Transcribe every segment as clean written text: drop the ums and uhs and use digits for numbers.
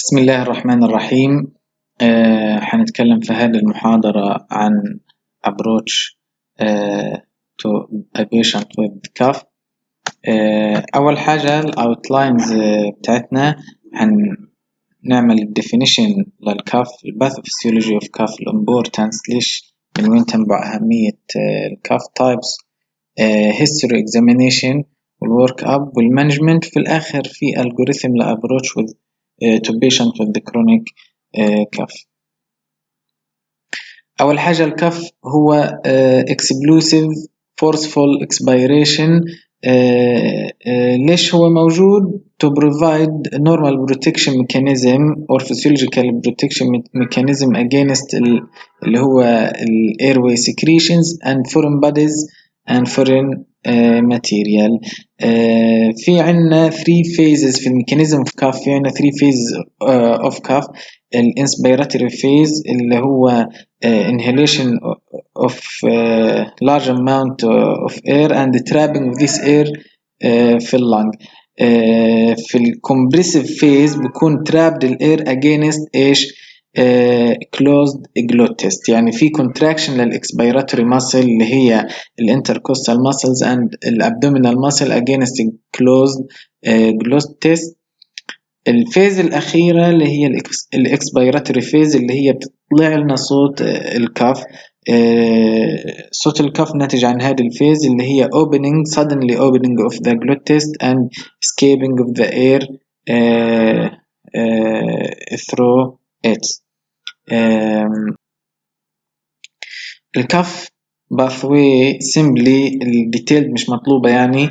بسم الله الرحمن الرحيم. حنتكلم في هذه المحاضرة عن approach to a patient with cough. أول حاجة ال outlines بتاعتنا هنعمل definition للكاف، pathophysiology of cough، importance، ليش من وين تنبع أهمية الكاف types، history examination والwork up والmanagement. في الآخر في algorithm لapproach with to patient with the chronic cough. أول حاجة الكف هو explosive forceful expiration. ليش هو موجود؟ to provide normal protection mechanism or physiological protection mechanism against اللي هو airway secretions and foreign bodies and foreign material. في عنا 3 phases في الميكانيزم of cough. في عنا 3 phases of cough. الانسبيراتوري phase اللي هو inhalation of large amount of air and trapping of this air في اللنج. في الكمبريسيف phase بيكون trapped الاير against ايش؟ closed glottis، يعني في contraction للاكسبيراتوري muscle اللي هي الانتركوستال muscles and الابدومينال muscle against closed glottis. الفيز الأخيرة اللي هي الإكسبيراتوري فيز اللي هي بتطلع لنا صوت الكاف. صوت الكاف ناتج عن هذه الفيز اللي هي opening suddenly opening of the glottis and escaping of the air through it. الكاف باثوي simply الديتيل مش مطلوبة يعني.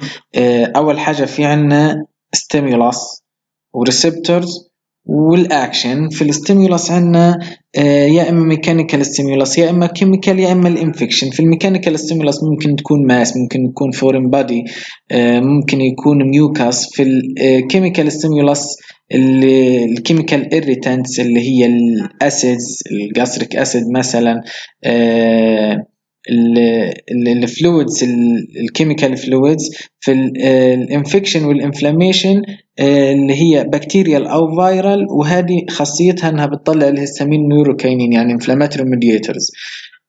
أول حاجة في عنا stimulus وريسبتورز والاكشن. في الستيمولس عندنا يا اما ميكانيكال ستيمولس يا اما كيميكال يا اما الانفكشن. في الميكانيكال ستيمولس ممكن تكون ماس، ممكن يكون فورين بادي، ممكن يكون ميوكاس. في الكيميكال ستيمولس الكيميكال irritants اللي هي الاسيدز، الجاستريك اسيد مثلا، الفلويدز، الكيميكال فلويدز. في الانفكشن والانفلاميشن اللي هي بكتيريال او فيرال، وهذه خاصيتها انها بتطلع الهستامين نيوروكاينين يعني انفلاماتوري ميدياتورز.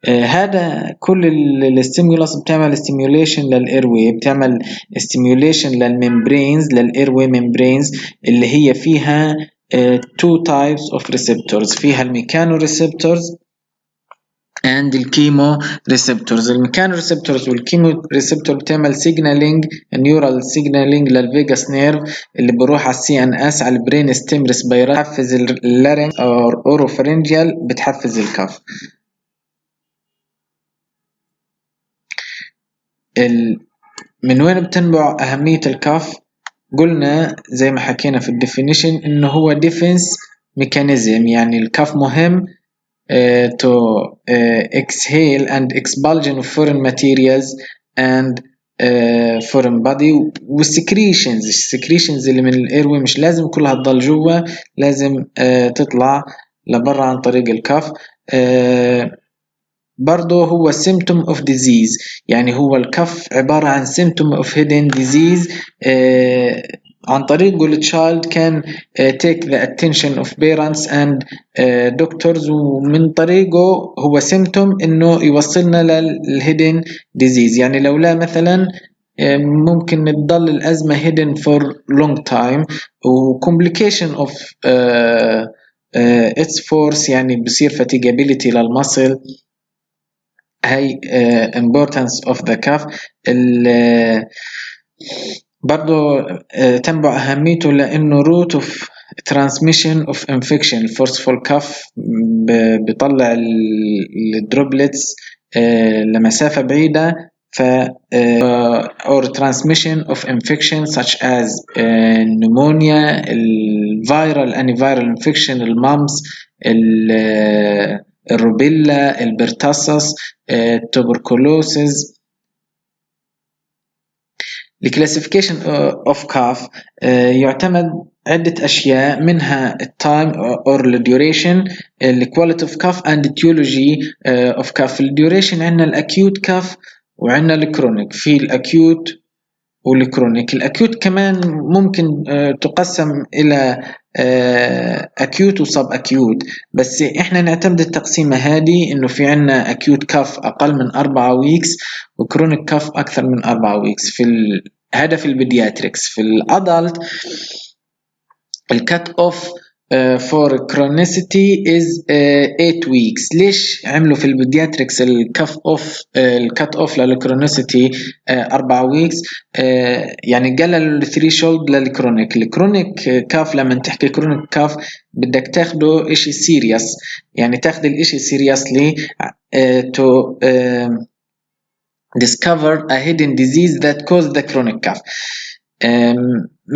هذا كل الستيمولس بتعمل ستيميوليشن للايروي، بتعمل ستيميوليشن للممبرينز، للايروي ممبرينز اللي هي فيها two types of receptors. فيها الميكانو ريسبتورز and الكيمو ريسبتورز. الميكانو ريسبتورز والكيمو ريسبتور بتعمل سيجنالينج، نيورال سيجنالينج للفيجاس نيرف اللي بروح على السي ان اس على البرين ستيم ريسبيرا، بتحفز اللارنج او اوروفرنجيال، بتحفز الكف. من وين بتنبع أهمية الكف؟ قلنا زي ما حكينا في الديفينيشن إنه هو ديفنس ميكانيزم، يعني الكف مهم to exhale and expulsion of foreign materials and foreign body. والسكريشنز اللي من الايروي مش لازم كلها تضل جوا، لازم تطلع لبرا عن طريق الكف. برضه هو symptom of disease، يعني هو الكف عبارة عن symptom of hidden disease. عن طريقه الchild can take the attention of parents and doctors، ومن طريقه هو symptom انه يوصلنا للhidden disease. يعني لو لا مثلا ممكن تضل الأزمة hidden for long time، و complication of its force يعني بصير fatigability للمصل. هاي importance of the cough. برضو تنبع أهميته لأنه route of transmission of infection. forceful cough بيطلع الدروبلتس لمسافة بعيدة، ف or transmission of infection such as pneumonia، viral antiviral infection، المامس، الروبيلا، البرتصص، التوبركلوسيس. الكلاسيفيكيشن اوف كاف يعتمد عدة أشياء، منها التايم or الديوريشن، الكواليتي اوف كاف and etiology اوف كاف. الديوريشن عندنا الأكيوت كاف وعندنا الكرونيك. في الأكيوت والكرونيك. الأكيوت كمان ممكن تقسم إلى أكيوت وسب أكيوت، بس إحنا نعتمد التقسيمة هذه إنه في عنا أكيوت كاف أقل من 4 ويكس وكرونيك كاف أكثر من 4 ويكس. هذا في البيدياتريكس. في الأدلت الكات اوف for chronicity is 8 weeks. ليش عملوا في البيدياتريكس الكات اوف للكرونيسيتي 4 weeks؟ يعني قللوا الثريشولد للكرونيك. الكرونيك كاف لما تحكي كرونيك كاف بدك تاخده اشي سيريس، يعني تاخد الاشي سيريسلي to discover a hidden disease that caused the chronic cough.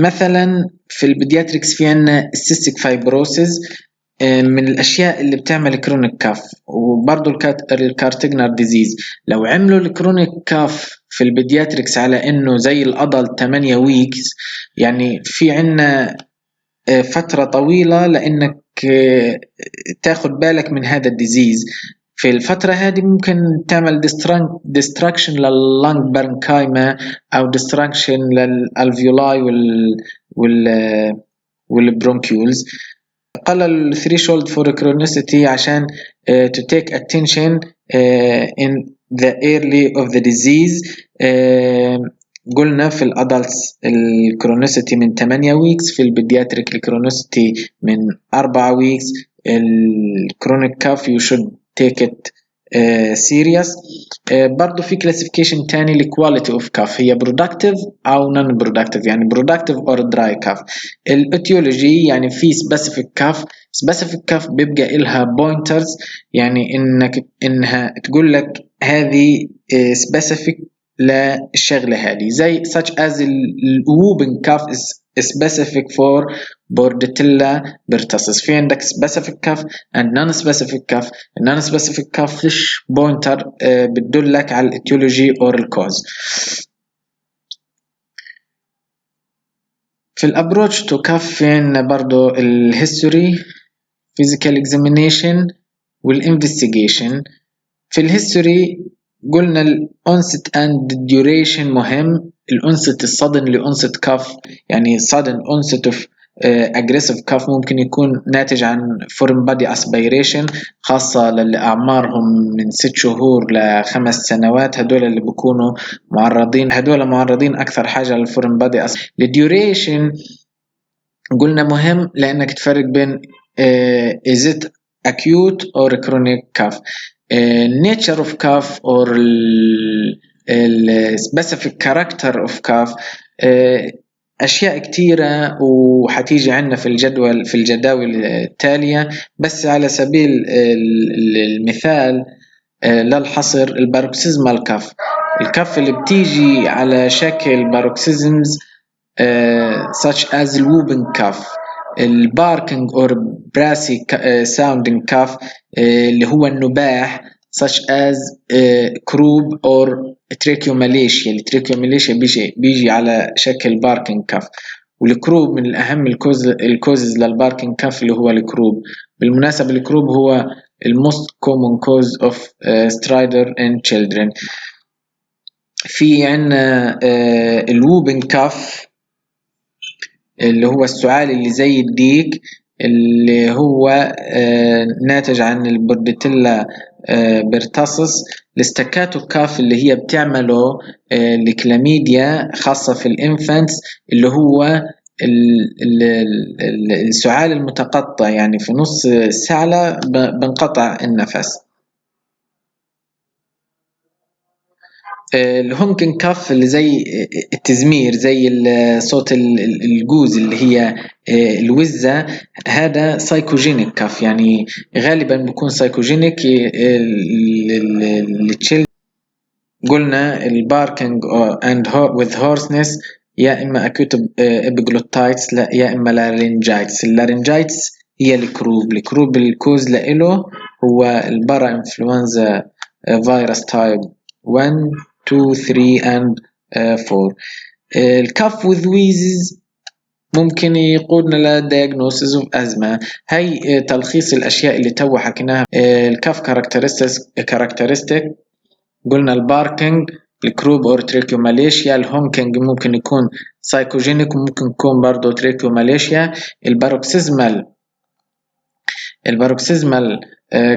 مثلا في البيدياتريكس في عنا السيستيك فايبروسيس من الاشياء اللي بتعمل كرونيك كاف، وبرضه الكارتيجنر ديزيز. لو عملوا الكرونيك كاف في البيدياتريكس على انه زي الادلت 8 ويكس، يعني في عنا فترة طويلة لانك تاخد بالك من هذا الديزيز. في الفترة هذه ممكن تعمل destruction لللنج بارنكايما أو destruction للألفيولاي والبرونكيولز. قلل الثريشولد فور chronicity عشان to take attention in the early of the disease. قلنا في الادلتس الكرونيسيتي من 8 ويكس، في البيدياتريك الكرونيسيتي من 4 ويكس. الكرونيك كاف you should take it serious. برضو في classification تاني لquality of cough، هي productive أو non productive، يعني productive or dry cough. الاتيولوجي يعني في specific cough بيبقى إلها pointers، يعني إنها تقول لك هذه specific للشغلة هذه، زي such as whooping cough is specific for Bordetella pertussis. في عندك specific cough and non-specific cough. non-specific cough فيش pointer بتدلك على الاتيولوجي or الكوز. في الابروتش تو cough في عندنا برضو الهيستوري، physical examination والinvestigation. في الهيستوري قلنا الأنست and duration مهم. الأنست الصدن لأنست كاف، يعني sudden onset of aggressive cough ممكن يكون ناتج عن foreign body aspiration، خاصة للي أعمارهم من 6 شهور ل5 سنوات. هدول اللي بيكونوا معرضين أكثر حاجة للforeign body. الduration قلنا مهم لأنك تفرق بين is it acute or chronic cough. nature of cough or specific character of cough أشياء كتيرة وحتيجي عنا في الجداول التالية. بس على سبيل المثال للحصر الباروكسيزمال كاف، الكاف اللي بتيجي على شكل باروكسيزمز such as الووبنج كاف، الباركينج or brassy sounding cough اللي هو النباح such as كروب or tracheomalacia. التريكيوماليشيا بيجي على شكل باركينج كاف، والكروب من الأهم الكوزز للباركينج كاف اللي هو الكروب. بالمناسبة الكروب هو most common cause of stridor in children. في عنا الووبنج كاف اللي هو السعال اللي زي الديك، اللي هو ناتج عن البورديتيلا بيرتاسس. الاستاكاتو كاف اللي هي بتعمله الكلاميديا خاصة في الانفانتس، اللي هو السعال المتقطع، يعني في نص السعلة بنقطع النفس. الهونكن كاف اللي زي التزمير، زي صوت الجوز اللي هي الوزة، هذا سايكوجينيك كاف، يعني غالبا بيكون سايكوجينيك للتشيلد. قلنا الباركينج and with hoarseness يا إما acute epiglottitis لا يا إما laryngitis. اللارنجايتس هي الكروب الكوز لإله هو البارا إنفلونزا فيروس تايب 1 2 3 and 4. الكاف with wheezes ممكن يقودنا للدياغنوسيس اوف أزمة. هاي تلخيص الأشياء اللي تو حكيناها. الكاف كاركترستيك قلنا الباركينج الكروب اور تريكيوماليشيا. الهونكينج ممكن يكون سايكوجينيك وممكن يكون برضه تريكيوماليشيا. الباروكسيزمال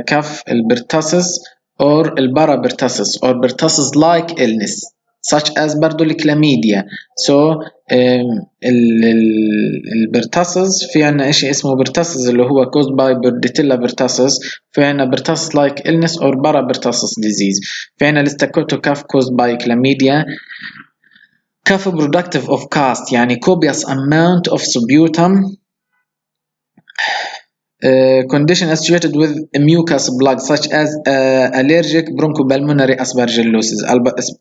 كف البرتاسس or البارابرتاسس or pertussis like illness such as برضو الكلاميديا. so البرتاسس في عنا اشي اسمه برتاسس اللي هو caused by Bordetella pertussis. في عنا pertussis like illness or parapertussis disease. في عنا الاستاكوتو كاف caused by chlamydia. كاف productive of cast يعني copious amount of sputum. Condition associated with mucus plug such as allergic bronchopulmonary aspergillosis.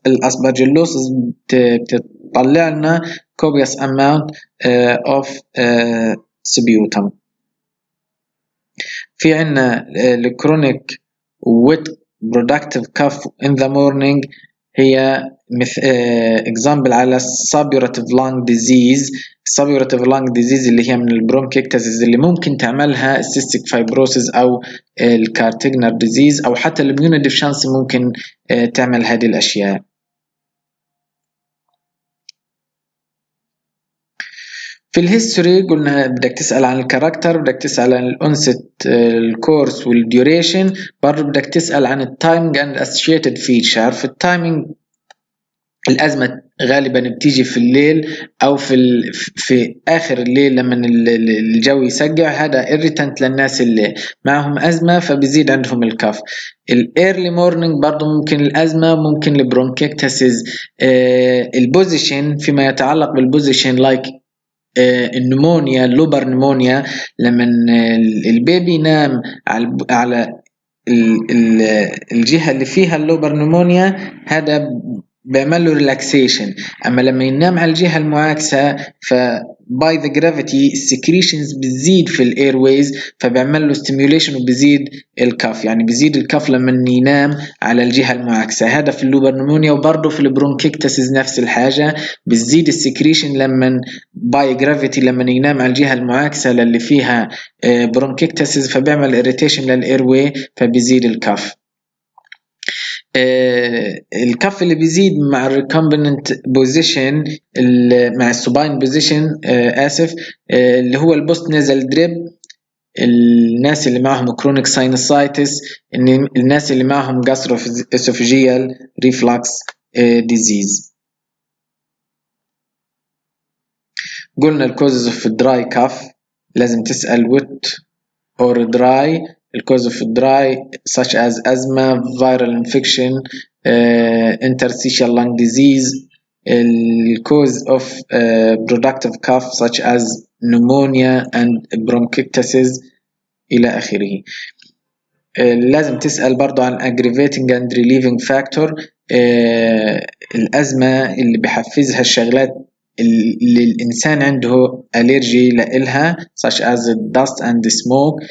الاسبرجلوسس بتطلع لنا copious amount of sputum. في عنا الكرونيك wet productive cough in the morning هي example على suppurative lung disease. suppurative lung disease اللي هي من البرونكيكتاسيس اللي ممكن تعملها cystic fibrosis أو الكارتيجنر disease أو حتى الاميونوديفشنسي ممكن تعمل هذه الأشياء. في الهيستوري قلنا بدك تسأل عن الكاركتر، بدك تسأل عن الأنست الكورس والديوريشن، برضه بدك تسأل عن التايمينج اند associated feature. في التايمينج الأزمة غالبا بتيجي في الليل أو في آخر الليل لما الجو يسقع، هذا irritant للناس اللي معهم أزمة فبيزيد عندهم الكف. الايرلي مورنينج برضو ممكن الأزمة، ممكن البرونكيكتاسيس. البوزيشن فيما يتعلق بالبوزيشن لايك النمونيا، اللوبر نمونيا، لما البيبي ينام على الجهة اللي فيها اللوبر نمونيا هذا بيعمل له ريلاكسيشن. اما لما ينام على الجهه المعاكسه فباي ذا جرافيتي السكريشنز بتزيد في الاير ويز فبيعمل له ستيميوليشن وبزيد الكف، يعني بزيد الكف لما ينام على الجهه المعاكسه. هذا في اللوبر نمونيا. وبرضه في البرونكيكتاسيس نفس الحاجه، بتزيد السكريشن لما باي جرافيتي لما ينام على الجهه المعاكسه للي فيها برونكيكتاسيس فبيعمل اريتيشن للاير واي فبيزيد الكف. الكف اللي بيزيد مع الريكومبيننت بوزيشن مع السوباين بوزيشن اللي هو البوست نيزل دريب. الناس اللي معهم كرونيك ساينوسايتس، الناس اللي معهم جاسترواسوفيجيال ريفلكس ديزيز. قلنا الكوزز اوف دراي كف لازم تسأل ويت or dry. الcause of dry such as asthma, viral infection, interstitial lung disease. الcause of productive cough such as pneumonia and bronchiectasis إلى آخره. لازم تسأل برضو عن aggravating and relieving factor. الأزمة اللي بحفزها الشغلات اللي الإنسان عنده أليرجي لإلها such as dust and smoke.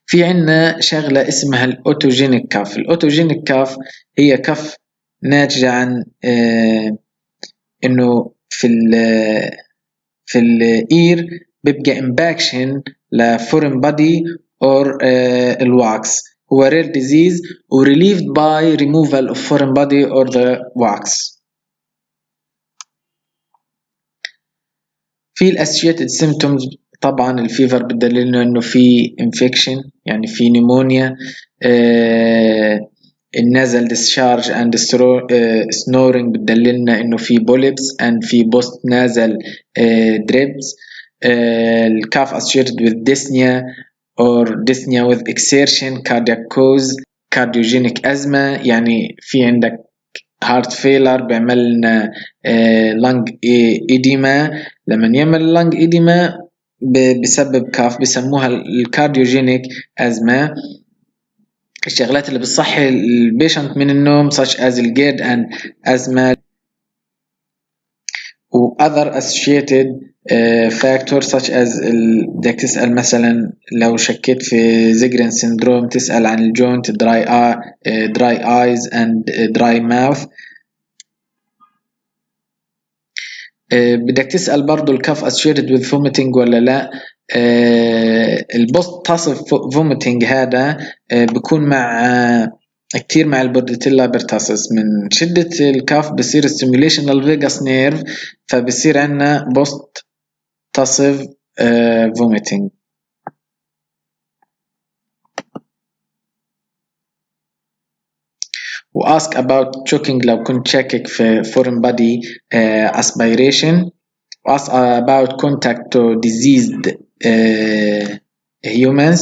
في عنا شغلة اسمها الأوتوجينيك كاف. الأوتوجينيك كاف هي كف ناتجة عن إنه في الإير بيبقى إمباكشن لفورين بادي أو الواكس. هو rare disease و relieved by removal of foreign body or the wax. في الأسوشيتد سيمتومز طبعا الفيفر بدللنا انه في انفكشن يعني في نيمونيا. النازل ديسشارج اند سنورنج بدللنا انه في بوليبس and في بوست نازل دريبس. الكاف associated with dyspnea or dyspnea with exertion, cardiac cause, cardiogenic asthma يعني في عندك هارت فيلر بيعمل لنا لانج إديما. لما يعمل لانج إديما بسبب كاف بسموها الكارديوجينيك أزمة. الشغلات اللي بتصحي البيشنت من النوم such as الجيرد and asthma و other associated factors such as بدك تسأل مثلا لو شكيت في زيجرين سيندروم تسأل عن الجوينت dry eyes and dry mouth. بدك تسأل برضو الكاف associated with vomiting ولا لا. البوست تصف vomiting هذا بيكون مع كتير مع البورديتيلا بيرتاسس. من شدة الكاف بصير ستيميوليشن للفيجاس نيرف، فبصير عنا بوست تصف vomiting. وask about choking لو كنت شاكك في foreign body aspiration. ask about contact to diseased humans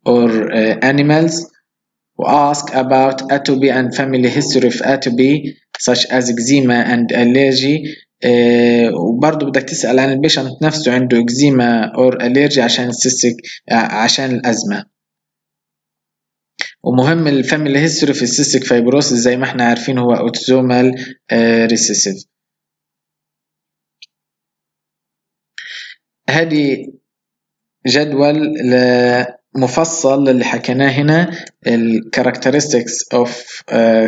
or animals. ask about atopy and family history of atopy such as eczema and allergy. وبرضه بدك تسأل عن البيشنت نفسه عنده eczema or allergy عشان السيستيك عشان الأزمة. ومهم الفاميلي هيستوري في السيستيك فايبروسيس زي ما احنا عارفين هو اوتوزومال ريسيسيف. هذه جدول مفصل اللي حكيناه هنا الكاركترستكس اوف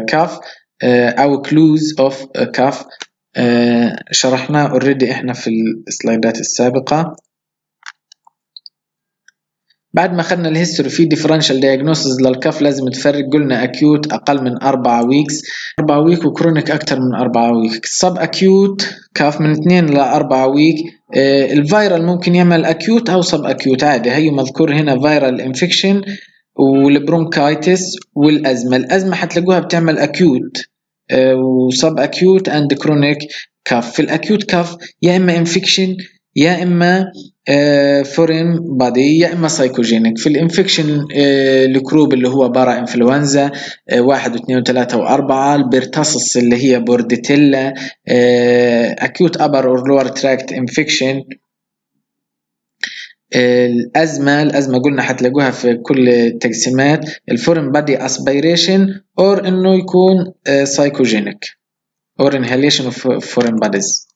كاف او كلوز اوف كاف، شرحناه اوريدي احنا في السلايدات السابقة. بعد ما خدنا الهيستوري في ديفرنشال دايجنوستس للكف لازم تفرق. قلنا اكيوت اقل من 4 ويكس، 4 ويك، وكرونيك اكثر من 4 ويك. سب اكيوت كاف من 2 ل 4 ويك. الفيرال ممكن يعمل اكيوت او سب اكيوت عادي. هي مذكور هنا فيرال انفكشن والبرونكايتس والازمه. الازمه حتلاقوها بتعمل اكيوت وسب اكيوت اند كرونيك كاف. في الاكيوت كاف يا اما انفكشن يا اما فورين بادي يا اما سايكوجينيك. في الانفكشن الكروب اللي هو بارا انفلونزا 1 و2 و3 و4، البرتصص اللي هي بورديتيلا، اكيوت ابر اور لور تراكت انفكشن. الأزمة قلنا حتلاقوها في كل التقسيمات. الفورين بادي اسبيريشن اور انه يكون سايكوجينيك اور انهاليشن اوف فورين باديز.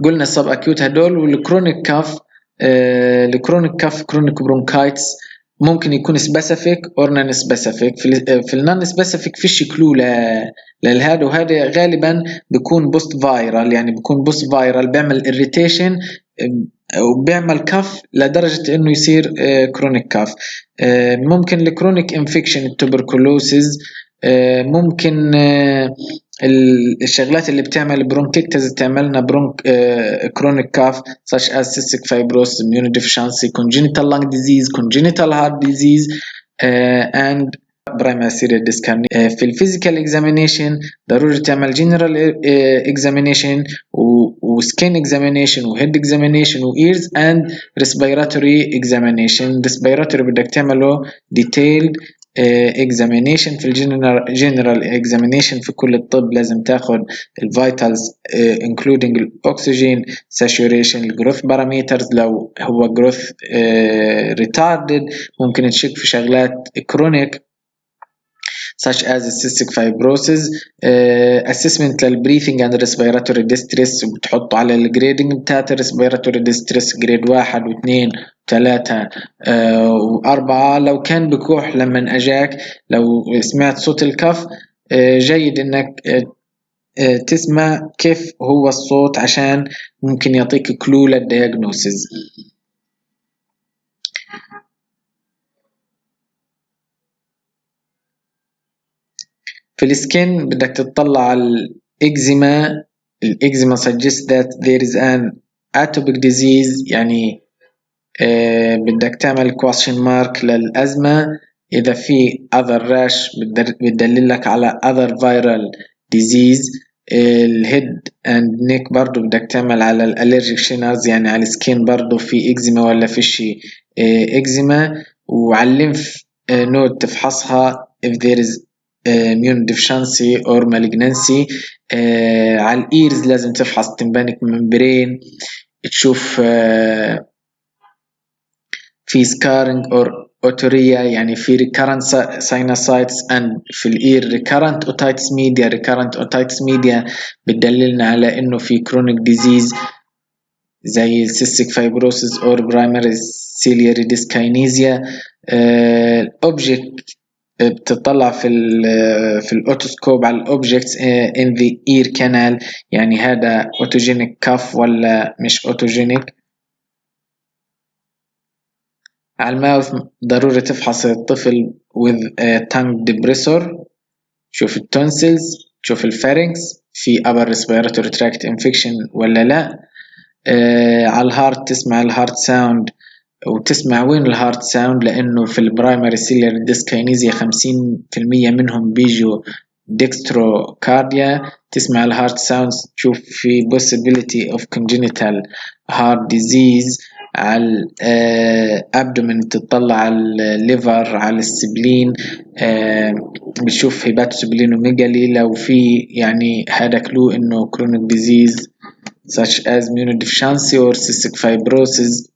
قلنا السب اكيوت هدول. والكرونيك كاف الكرونيك كاف كرونيك برونكايتس ممكن يكون سبيسيفيك اور نون سبيسيفيك. في النون سبيسيفيك فيش كلو للهذا، وهذا غالبا بيكون بوست فايرال، يعني بيكون بوست فايرال بيعمل اريتيشن وبيعمل كاف لدرجة انه يصير كرونيك كاف. ممكن الكرونيك انفكشن التوبركلوسيس، ممكن الشغلات اللي بتعمل برونكيكتز تعملنا كرونيك كاف such as cystic fibrosis, immunodeficiency, congenital lung disease, congenital heart disease and primary serial disc hernia. في الفيزيكال اكزامينيشن ضروري تعمل جنرال اكزامينيشن وسكين اكزامينيشن وهيد اكزامينيشن وايرز اند ريسبيراتوري اكزامينيشن. ريسبيراتوري بدك تعمله ديتيلد examination. في الجنرال examination في كل الطب لازم تاخد الفيتالز including الاكسجين saturation، الجروث بارامترز لو هو جروث retarded. ممكن تشك في شغلات chronic such as cystic fibrosis. assessment للبريثنج and respiratory distress وبتحطه على الجريدنج بتاعت respiratory distress جريد 1 و2 3 و4. لو كان بكح لما اجاك، لو سمعت صوت الكف جيد انك تسمع كيف هو الصوت عشان ممكن يعطيك كلو للدياغنوسيس. في السكين بدك تطلع على الإكزيما. الإكزيما suggests that there is an atopic disease، يعني بدك تعمل question mark للأزمة. إذا في other rash بتدلل لك على other viral disease. الهيد اند نيك برضو بدك تعمل على الالرجيك شينرز، يعني على السكين برضو في إكزيما ولا فيش إكزيما. وعلى الليمف نود تفحصها if there is immune deficiency or malignancy. على الإيرز لازم تفحص tympanic membrane تشوف في scarring or otorrhea، يعني في recurrent sinusitis and في الإير recurrent otitis media. recurrent otitis media بتدللنا على إنه في chronic disease زي cystic fibrosis or primary ciliary dyskinesia. object بتطلع في الاوتوسكوب على الاوبجكتس in the ear canal، يعني هذا اوتوجينيك كاف ولا مش اوتوجينيك. على الماوث ضروري تفحص الطفل with a tongue depressor، تشوف التونسلز، تشوف الفارنكس في upper respiratory tract infection ولا لا. على الهارت تسمع الهارت ساوند، وتسمع وين الهارت ساوند، لأنه في البرايمري سيلر ديسكاينيزيا 50% منهم بيجوا ديكستروكارديا. تسمع الهارت ساوند، تشوف في possibility of congenital heart disease. على الابدومين تطلع على الليفر، على السبلين، بتشوف هيباتوسبلينوميجالي لو في، يعني هذا كلو انه chronic disease such as immunodeficiency or cystic fibrosis.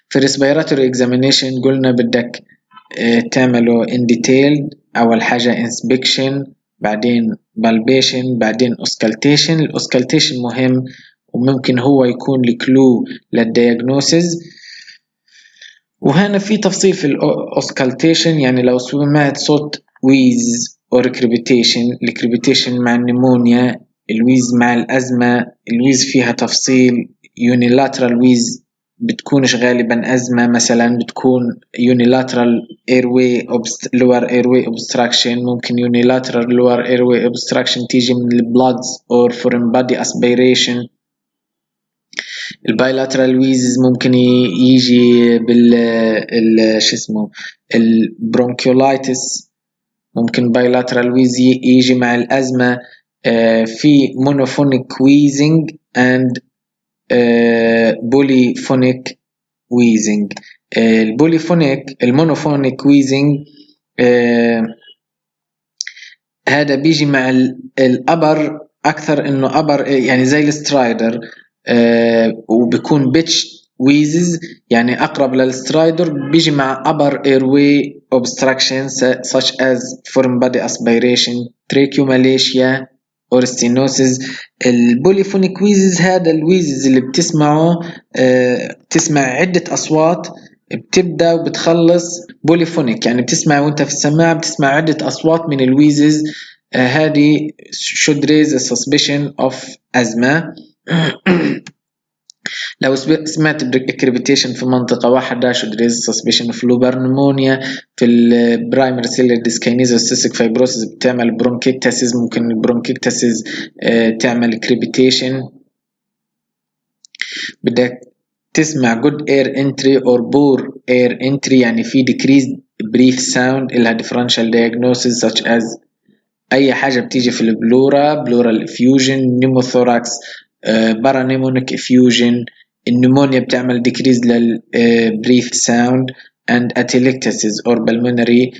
في respiratory examination قلنا بدك تعمله in detail. أول حاجة inspection، بعدين palpation، بعدين auscultation. الأوسكالتيشن مهم وممكن هو يكون الكلو للدياغنوسيس. وهنا في تفصيل في الأوسكالتيشن، يعني لو سمعت صوت ويز أو ريكريبيتيشن، الكريبيتيشن مع النمونيا، الويز مع الأزمة. الويز فيها تفصيل، unilateral ويز بتكونش غالبا أزمة، مثلا بتكون unilateral airway lower airway obstruction، ممكن unilateral lower airway obstruction تيجي من البلادز or foreign body aspiration. البايلاترال ويزز ممكن يجي شو اسمه البرونكيولايتس، ممكن بايلاترال ويز يجي مع الأزمة. في مونوفونيك ويزنج and بوليفونيك ويزنج. المونوفونيك ويزنج هذا بيجي مع الأبر أكثر، إنه أبر يعني زي السترايدر، وبيكون بيتش ويزز يعني أقرب للسترايدر، بيجي مع upper airway obstruction such as foreign body aspiration, tracheomalacia or stenosis. البوليفونيك ويزز هذا الويزز اللي بتسمعه، تسمع عدة أصوات بتبدأ وبتخلص بوليفونيك، يعني بتسمع وانت في السماعة بتسمع عدة أصوات من الويزز. هذه should raise a suspicion of asthma. لو سمعت الكريبيتيشن في منطقة واحدة should raise suspicion of lobar pneumonia. في البرايمري سيلر ديسكاينيزيا cystic fibrosis بتعمل برونكيكتاسيس، ممكن البرونكيكتاسيس تعمل كريبيتيشن. بدك تسمع good air entry or poor air entry، يعني في decreased brief sound إلها differential diagnosis such as أي حاجة بتيجي في البلورا، pleural effusion، pneumothorax، paraneumotic effusion. النمونيا بتعمل decrease brief sound and atelectasis or pulmonary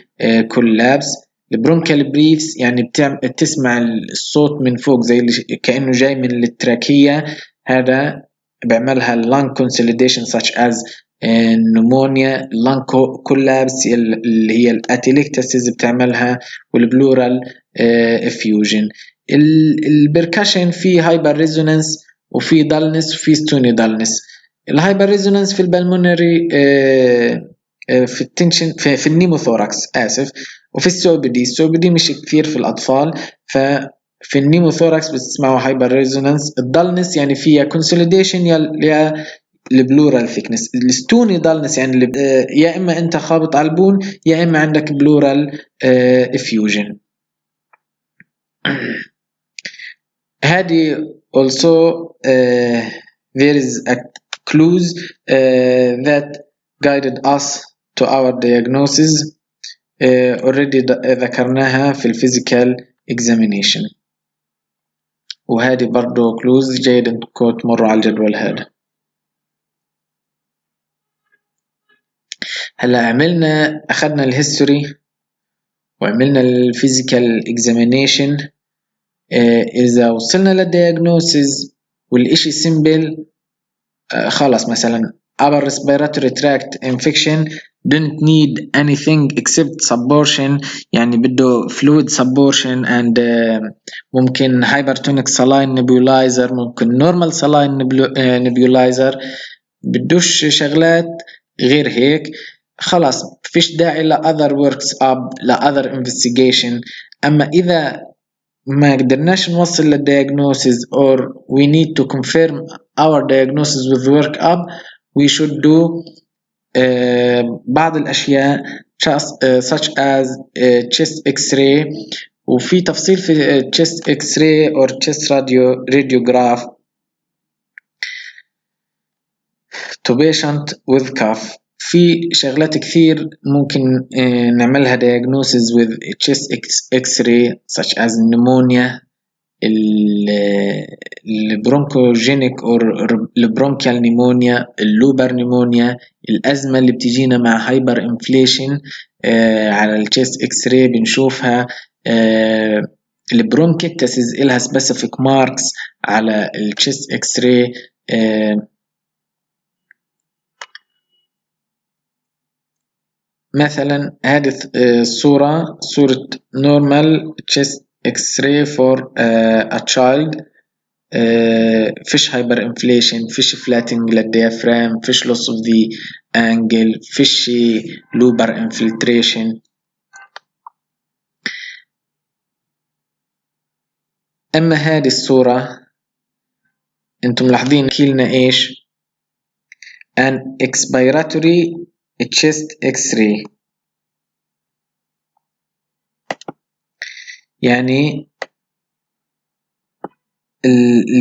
collapse. البرونكال بريفز يعني بتسمع الصوت من فوق زي كأنه جاي من التراكية، هذا بعملها lung consolidation such as pneumonia. lung collapse اللي هي الاتيليكتاسيس بتعملها، والبلورال effusion. البركشن في هايبر ريزونانس وفي دالنس وفي ستوني دالنس. الهايبر ريزونانس في البلمونري في التنشن في النيموثوراكس آسف، وفي السوبدي مش كثير في الأطفال. في النيموثوراكس بتسمعوا هايبر ريزونانس. الدالنس يعني فيها كونسوليديشن يا البلورال ثيكنس. الستوني دالنس يعني يا إما أنت خابط على البون يا إما عندك بلورال effusion. هذه also there is a clues that guided us to our diagnosis already ذكرناها في الفيزيكال examination، وهذه برضو clues جيد انكم تمروا على الجدول هذا. هلا أخذنا الهيستوري وعملنا الفيزيكال examination. إذا وصلنا للدياغنوسيس والإشي سيمبل، خلاص مثلا upper respiratory tract infection don't need anything except subportion، يعني بده fluid subportion and ممكن hypertonic saline nebulizer، ممكن normal saline nebulizer، بدوش شغلات غير هيك. خلاص فيش داعي ل other works up ل other investigation. أما إذا ما قدرناش نوصل للdiagnosis or we need to confirm our diagnosis with work up, we should do بعض الأشياء such as chest x-ray، وفي تفصيل في chest x-ray or chest radiograph to patient with cough. في شغلات كثير ممكن نعملها diagnosis with chest x-ray such as pneumonia، البرونكوجينيك or البرونكيال نيمونيا، اللوبر نيمونيا، الأزمة اللي بتجينا مع هايبر انفليشن على الشيست اكس راي بنشوفها. البرونكيكتاسيس إلها سبيسيفيك ماركس على الشيست اكس راي. مثلا هذه الصورة صورة normal chest x-ray for a child. fish hyperinflation، fish flattening للdiaphragm، fish loss of the angle، fish lobar infiltration. أما هذه الصورة أنتم ملاحظين كيلنا إيش؟ an expiratory chest x-ray، يعني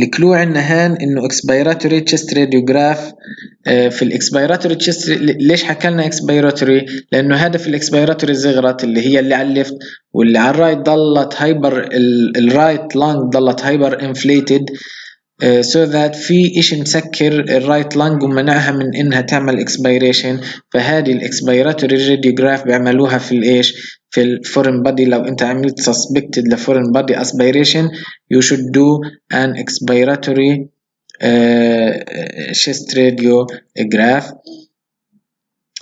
الكلو عندنا هان انه expiratory chest radiograph. في الاكسبيراتوري تشيست ليش حكى لنا اكسبيراتوري؟ لانه هدف الاكسبيراتوري زغرت اللي هي اللي على الليفت، واللي على الرايت ضلت هايبر، الرايت لانج ضلت هايبر انفليتد so that في إشي مسكر الرايت لانج ومنعها من إنها تعمل اكسبيريشن. فهذه الاكسبيراتوري راديوجراف بيعملوها في الإيش؟ في الفورين بادي. لو أنت عملت suspected لفورين بادي aspiration you should do an expiratory chest radiograph.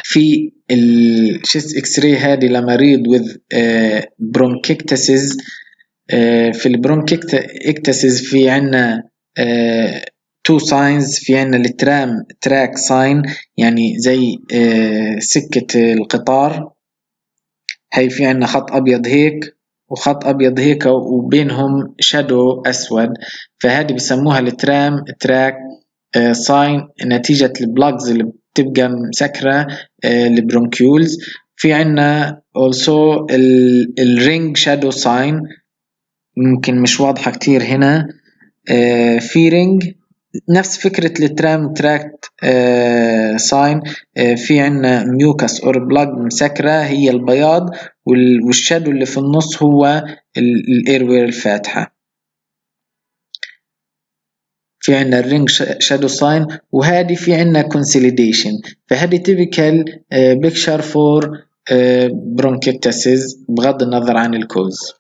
في الشيست اكس راي هذه لمريض with bronchiectasis. في البرونكيكتاسيس في عنا two signs. في عنا الترام تراك ساين، يعني زي سكة القطار، هي في عنا خط أبيض هيك وخط أبيض هيك وبينهم شادو أسود، فهذه بسموها الترام تراك ساين نتيجة البلاجز اللي بتبقى مسكرة البرونكيولز. في عنا also الرينج شادو ساين، ممكن مش واضحة كتير هنا. في رينج نفس فكرة الترام تراكت ساين. في عنا ميوكس اور بلاج مسكرة هي البياض، والشادو اللي في النص هو الايروير الفاتحة. في عنا الرينج شادو ساين، وهذه في عنا كونسوليديشن. فهذه typical picture for bronchiectasis بغض النظر عن الكوز.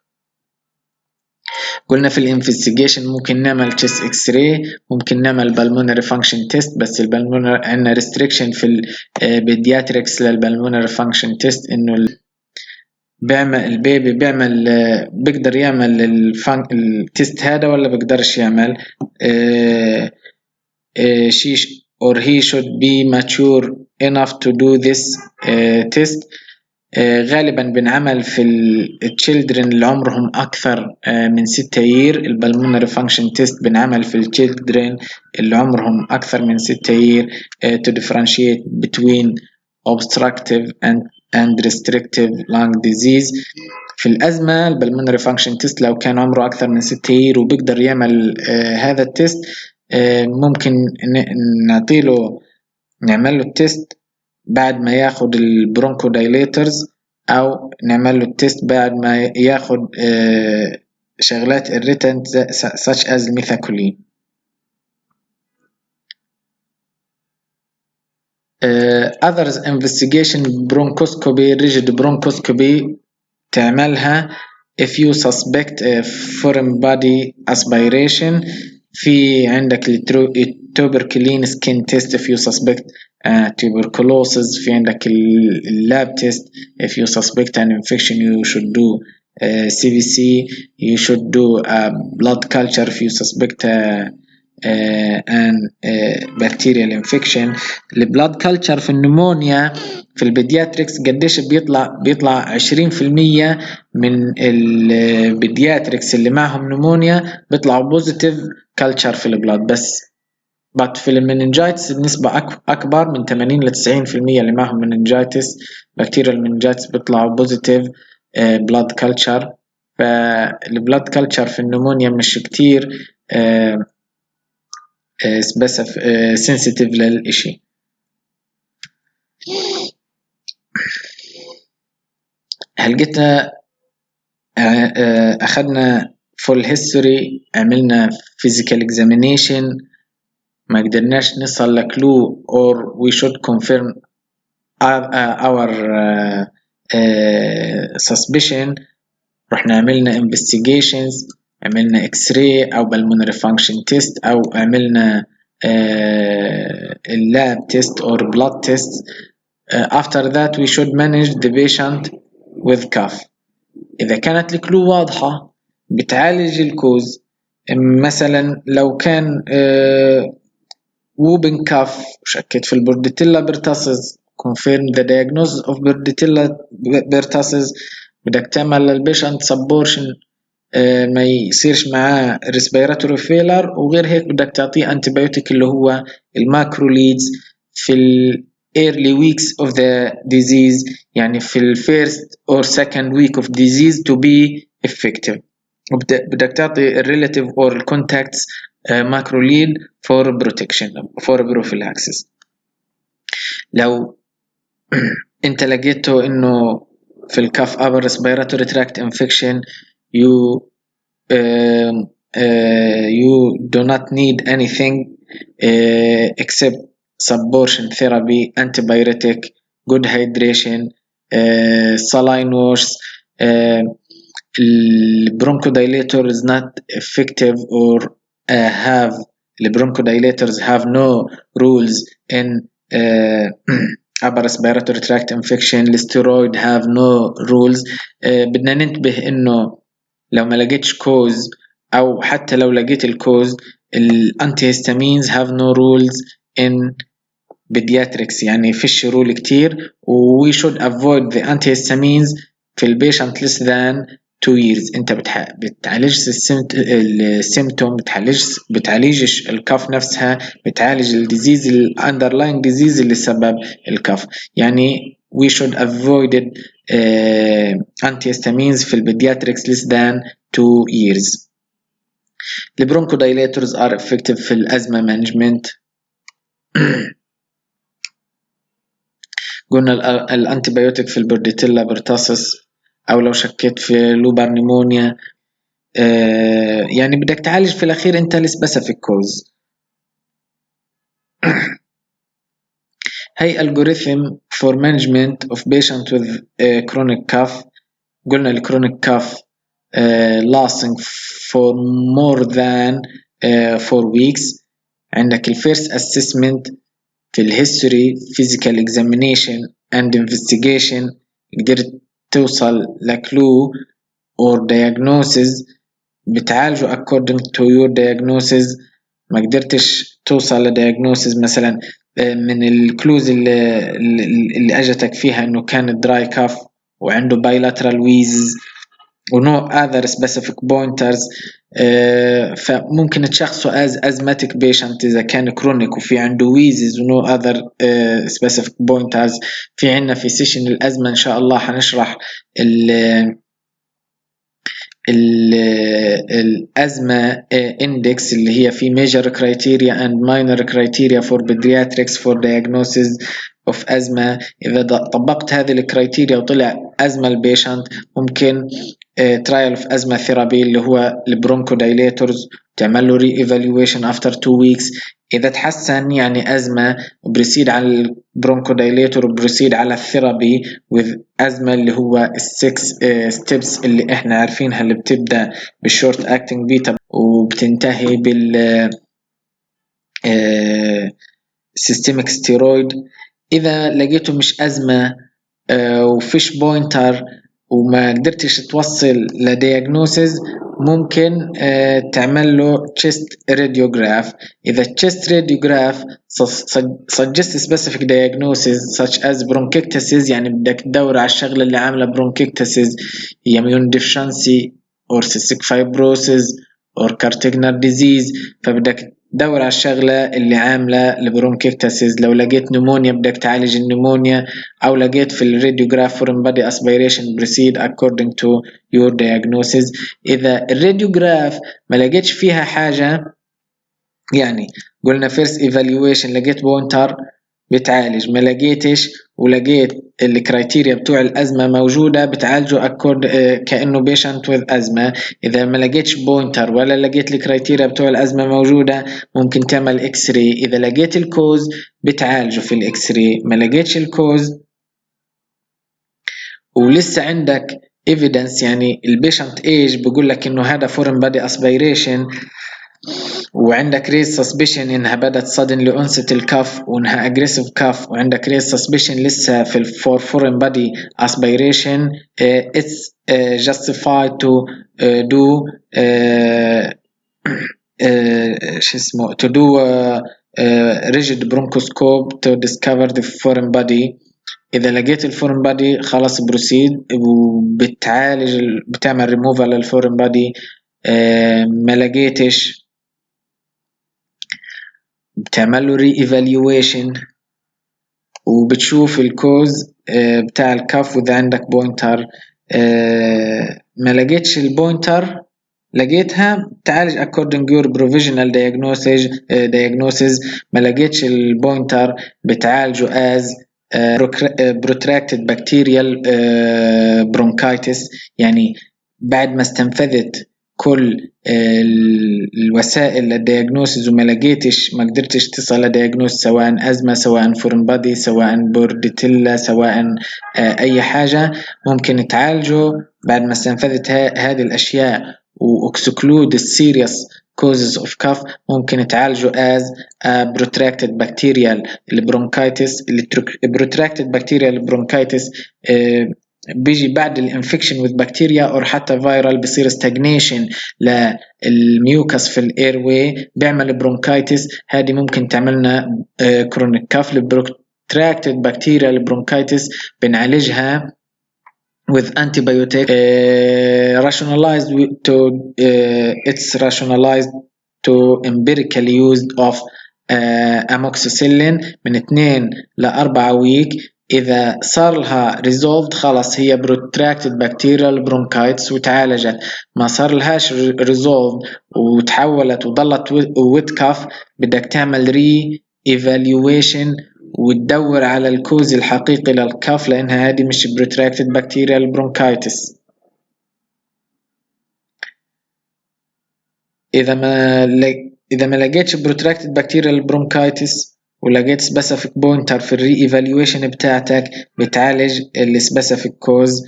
قلنا في الانفستيجيشن ممكن نعمل chest x-ray، ممكن نعمل pulmonary function test، بس البلمونري عندنا restriction في البيدياتريكس للبلمونري function test انه بيعمل البيبي بيقدر يعمل التست هذا ولا بيقدرش يعمل. she or he should be mature enough to do this test. غالبا بنعمل في التشيلدرن اللي عمرهم أكثر من 6 year. البلمونري فانكشن تيست بنعمل في التشيلدرن اللي عمرهم أكثر من 6 year to differentiate between obstructive and restrictive lung disease. في الأزمة البلمونري فانكشن تيست لو كان عمره أكثر من 6 year وبيقدر يعمل هذا التيست، ممكن نعمل له التيست بعد ما ياخد البرونكو دايليترز، او نعمل له التيست بعد ما ياخد شغلات irritant such as الميثاكولين. others investigation bronchoscopy rigid bronchoscopy تعملها if you suspect a foreign body aspiration. في عندك التوبركلين سكين تيست if you suspect tuberculosis. في عندك اللاب تيست if you suspect an infection you should do CBC. you should do a blood culture if you suspect an bacterial infection. البلاد كلتشر في النمونيا في البيدياتريكس قديش بيطلع 20% من البيدياتريكس اللي معهم نمونيا بيطلعوا بوزيتيف كلتشر في البلاد بس. but في المننجايتس النسبة أكبر من 80 ل 90% اللي معهم مننجايتس بكتيريال مننجايتس بيطلعوا بوزيتيف بلاد كلتشر. فالبلاد كلتشر في النمونيا مش كتير سنسيتيف للإشي. هلقيتنا أخذنا full history، عملنا physical examination، ما قدرناش نصل لكلو or we should confirm our suspicion. رحنا عملنا investigations، عملنا x-ray أو pulmonary function test أو عملنا lab test or blood test. After that we should manage the patient with cough. إذا كانت الكلو واضحة بتعالج الكوز. مثلا لو كان whooping cough وشكيت في البورديتيلا بيرتاسز confirm the diagnosis of بورديتيلا بيرتاسز، بدك تعمل للبيشنت سبورشن ما يصيرش معاه respiratory failure، وغير هيك بدك تعطيه antibiotic اللي هو الماكروليدز في early weeks of the disease، يعني في first or second week of disease to be effective. بدك تعطي relative or contacts macrolide for protection for prophylaxis. لو انت لقيته انه في الكاف upper respiratory tract infection you do not need anything except subportion therapy, antibiotic, good hydration, saline wash. Bronchodilator is not effective or have the bronchodilators have no rules in upper respiratory tract infection. الستيرويد have no rules. بدنا ننتبه انه لو ما لقيتش كوز او حتى لو لقيت الكوز الانتيهستامينز have no rules in pediatrics، يعني فيش رول كتير. و we should avoid the antihistamines في البيشنت less than 2 years. انت بتعالجش السيمتوم، بتعالجش الكف نفسها، بتعالج الديزيز الاندرلاين ديزيز اللي سبب الكف. يعني we should avoid antihistamines في البيدياتريكس less than 2 years. The bronchodilators are effective في الأزمة management. قلنا الانتيبيوتيك في البورديتيلا بيرتاسس، أو لو شكيت في لوبر نيمونيا. يعني بدك تعالج في الأخير أنت السبيسيفيك كوز. هي algorithm for management of patient with chronic cough. قلنا الكرونيك cough lasting for more than 4 weeks. عندك الفيرست assessment في الهيستوري physical examination and investigation، قدرت توصل لكلو or diagnosis بتعالجه according to your diagnosis. ما قدرتش توصل لdiagnosis مثلا من الكلوز اللي اجتك فيها انه كان dry cough وعنده bilateral wheezes و no other specific pointers، فممكن تشخصه as asthmatic patient إذا كان chronic وفي عنده wheezes و no other specific pointers. في عنا في سيشن الأزمة إن شاء الله حنشرح الأزمة index اللي هي في major criteria and minor criteria for pediatrics for diagnosis of asthma. إذا طبقت هذه الكرايتيريا وطلع أزمة البيشنت ممكن trial of asthma therapy اللي هو البرونكودايليتورز تعمل له re-evaluation after 2 weeks. إذا تحسن يعني أزمة بريسيد على البرونكودايليتور وبريسيد على الثيرابي with أزمة اللي هو 6 steps اللي إحنا عارفينها، اللي بتبدأ بالشورت acting بيتا وبتنتهي بال systemic steroid. إذا لقيته مش أزمة وفيش بوينتر وما قدرتش توصل لدياغنوسيس ممكن تعمل له chest radiograph. إذا chest radiograph suggest specific diagnosis such as bronchiectasis، يعني بدك تدور على الشغلة اللي عاملة bronchiectasis هي immune deficiency or cystic fibrosis or cardiac disease، فبدك دور على الشغلة اللي عاملة البرونكيكتاسيس. لو لقيت نمونيا بدك تعالج النمونيا، أو لقيت في الراديوجراف foreign body aspiration proceed according to your diagnosis. إذا الراديوجراف ما لقيتش فيها حاجة، يعني قلنا first evaluation لقيت بوينتر بتعالج، ما لقيتش ولقيت الكرايتيريا بتوع الأزمة موجودة بتعالجه كأنه بيشنت with أزمة. إذا ما لقيتش بوينتر ولا لقيت الكرايتيريا بتوع الأزمة موجودة ممكن تعمل إكس راي. إذا لقيت الكوز بتعالجه في الإكس راي، ما لقيتش الكوز ولسه عندك evidence، يعني البيشنت ايج بيقول لك انه هذا foreign body aspiration، وعندك ريز سسبشن انها بدت suddenly onset الكف وانها aggressive كف، وعندك ريز سسبشن لسه في for foreign body aspiration، it's justified to do شو اسمه to do rigid bronchoscope to discover the foreign body. إذا لقيت الفورن بادي خلاص بروسيد وبتعالج بتعمل ريموفال للفورن بادي. ما لقيتش بتعمل له ري ايفالويشن وبتشوف الكوز بتاع الكف. واذا عندك بوينتر ما لقيتش البوينتر لقيتها تعالج according your provisional diagnosis. ما لقيتش البوينتر بتعالجه as protracted bacterial bronchitis، يعني بعد ما استنفذت كل الوسائل للدياجنوسيس وما لقيتش، ما قدرتش تصل لدياجنوس سواء أزمة سواء فورن بادي سواء بورديتيلا سواء أي حاجة، ممكن تعالجه بعد ما استنفذت هذه الأشياء واكسكلود السيريس causes of cough. ممكن تعالجه as protracted bacterial bronchitis. protracted bacterial bronchitis بيجي بعد الانفكشن with بكتيريا او حتى فيرال، بصير stagnation للميوكس في الاير واي بيعمل برونكايتس. هذه ممكن تعملنا كرونيك كاف. protracted bacterial bronchitis بنعالجها with antibiotic rationalized to it's rationalized to empirical use of amoxicillin من 2 ل 4 ويك. إذا صار لها resolved خلاص هي protracted bacterial bronchitis وتعالجت. ما صار لهاش resolved وتحولت وظلت with cough بدك تعمل re-evaluation وتدور على الكوز الحقيقي للكف، لأنها هذه مش protracted bacterial bronchitis. إذا ما لقيتش protracted bacterial bronchitis ولقيت specific pointer في الري evaluation بتاعتك بتعالج ال specific cause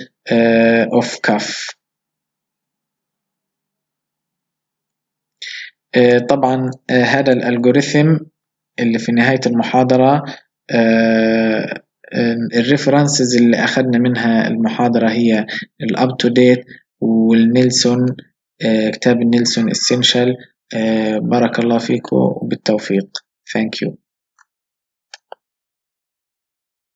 of cough. طبعا هذا الالجوريثم اللي في نهاية المحاضرة الريفرنسز اللي أخذنا منها المحاضرة هي الأب تو ديت والنيلسون، كتاب النيلسون essential. بارك الله فيكم وبالتوفيق. Thank you.